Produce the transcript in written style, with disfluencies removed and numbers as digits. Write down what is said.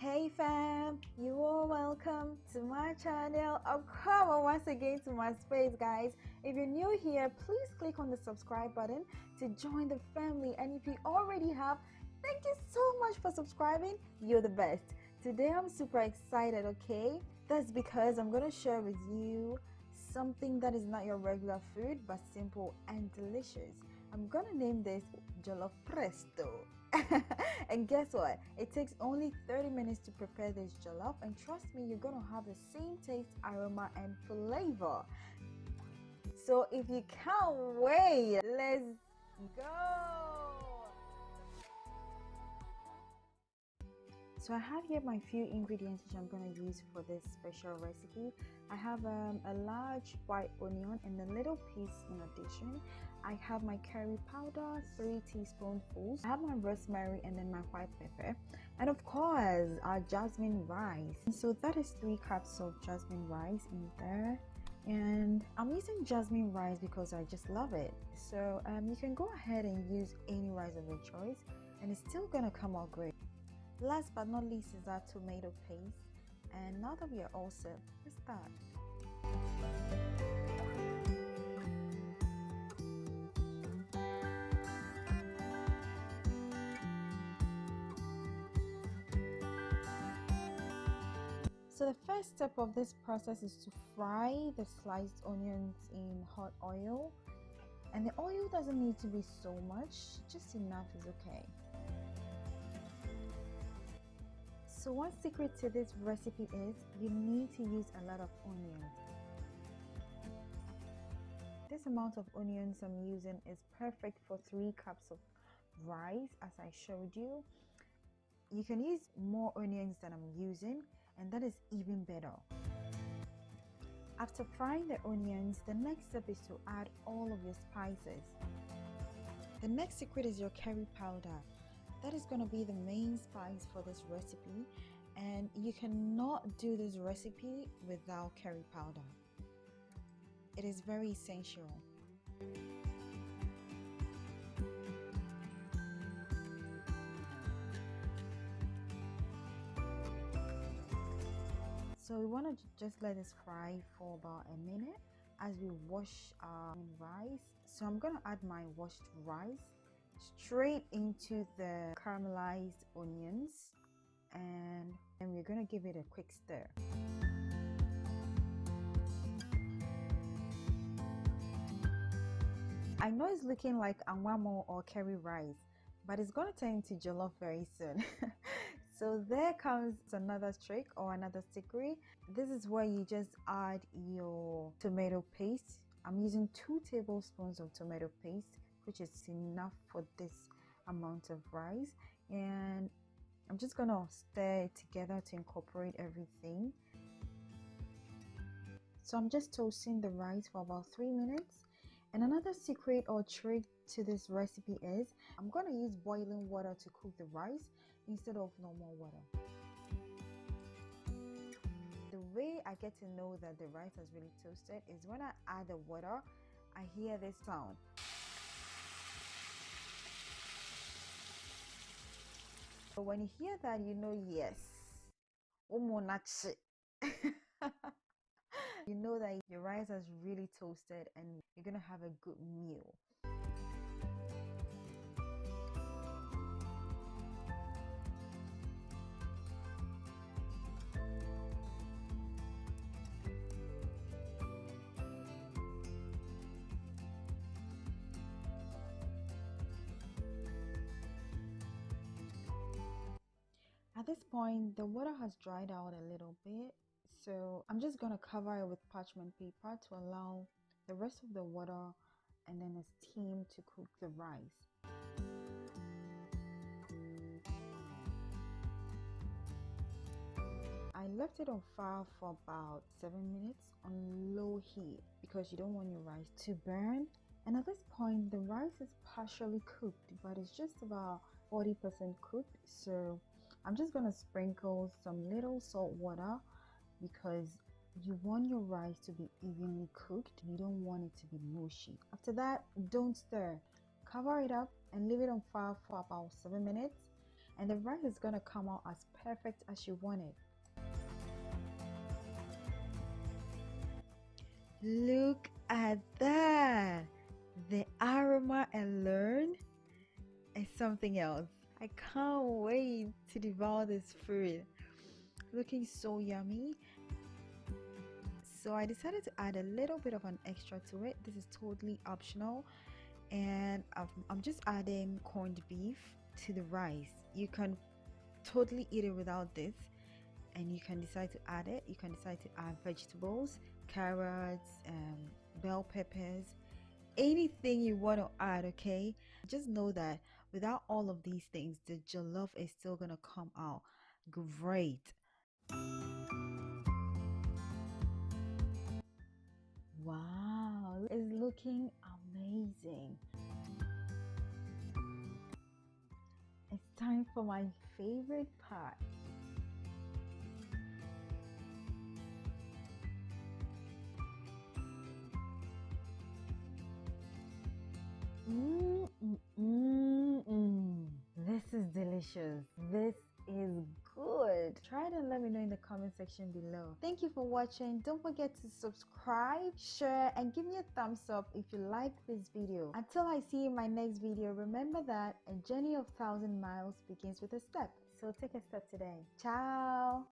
Hey fam, you are welcome to my channel. Come on once again to my space, guys. If you're new here, please click on the subscribe button to join the family. And if you already have, thank you so much for subscribing. You're the best. Today I'm super excited, okay? That's because I'm gonna share with you something that is not your regular food but simple and delicious. I'm gonna name this Jollof Presto. And guess what? It takes only 30 minutes to prepare this jollof, and trust me, you're gonna have the same taste, aroma, and flavor. So if you can't wait, let's go. So I have here my few ingredients which I'm going to use for this special recipe. I have a large white onion and a little piece in addition. I have my curry powder, 3 teaspoonfuls. I have my rosemary and then my white pepper. And of course, our jasmine rice. So that is 3 cups of jasmine rice in there. And I'm using jasmine rice because I just love it. So you can go ahead and use any rice of your choice and it's still going to come out great. Last but not least is our tomato paste. And now that we are all set, let's start. So the first step of this process is to fry the sliced onions in hot oil. And the oil doesn't need to be so much, just enough is okay. So one secret to this recipe is you need to use a lot of onions. This amount of onions I'm using is perfect for 3 cups of rice, as I showed you. You can use more onions than I'm using, and that is even better. After frying the onions, the next step is to add all of your spices. The next secret is your curry powder. That is going to be the main spice for this recipe, and you cannot do this recipe without curry powder. It is very essential. So we want to just let this fry for about a minute as we wash our rice. So I'm going to add my washed rice straight into the caramelized onions, and then we're going to give it a quick stir. I know it's looking like anwamo or curry rice, but it's going to turn into jollof very soon. So there comes another trick or another secret. This is where you just add your tomato paste. I'm using 2 tablespoons of tomato paste, which is enough for this amount of rice, and I'm just gonna stir it together to incorporate everything. So I'm just toasting the rice for about 3 minutes. And another secret or trick to this recipe is I'm gonna use boiling water to cook the rice instead of normal water. The way I get to know that the rice has really toasted is when I add the water, I hear this sound. So when you hear that, you know, yes, you know that your rice has really toasted and you're gonna have a good meal. At this point, the water has dried out a little bit, so I'm just going to cover it with parchment paper to allow the rest of the water and then the steam to cook the rice. I left it on fire for about 7 minutes on low heat because you don't want your rice to burn. And at this point, the rice is partially cooked, but it's just about 40% cooked. So I'm just going to sprinkle some little salt water because you want your rice to be evenly cooked. You don't want it to be mushy. After that, don't stir. Cover it up and leave it on fire for about 7 minutes. and the rice is gonna come out as perfect as you want it. Look at that! The aroma alone is something else. I can't wait to devour this food. Looking so yummy. So I decided to add a little bit of an extra to it. This is totally optional, and I'm just adding corned beef to the rice. You can totally eat it without this, and you can decide to add it. You can decide to add vegetables, carrots, bell peppers, anything you want to add. Okay, just know that without all of these things, the jollof is still gonna come out great. Wow, it's looking amazing. It's time for my favorite part. This is delicious. This is good. Try it and let me know in the comment section below. Thank you for watching. Don't forget to subscribe, share, and give me a thumbs up if you like this video. Until I see you in my next video, remember that a journey of 1,000 miles begins with a step. So take a step today. Ciao.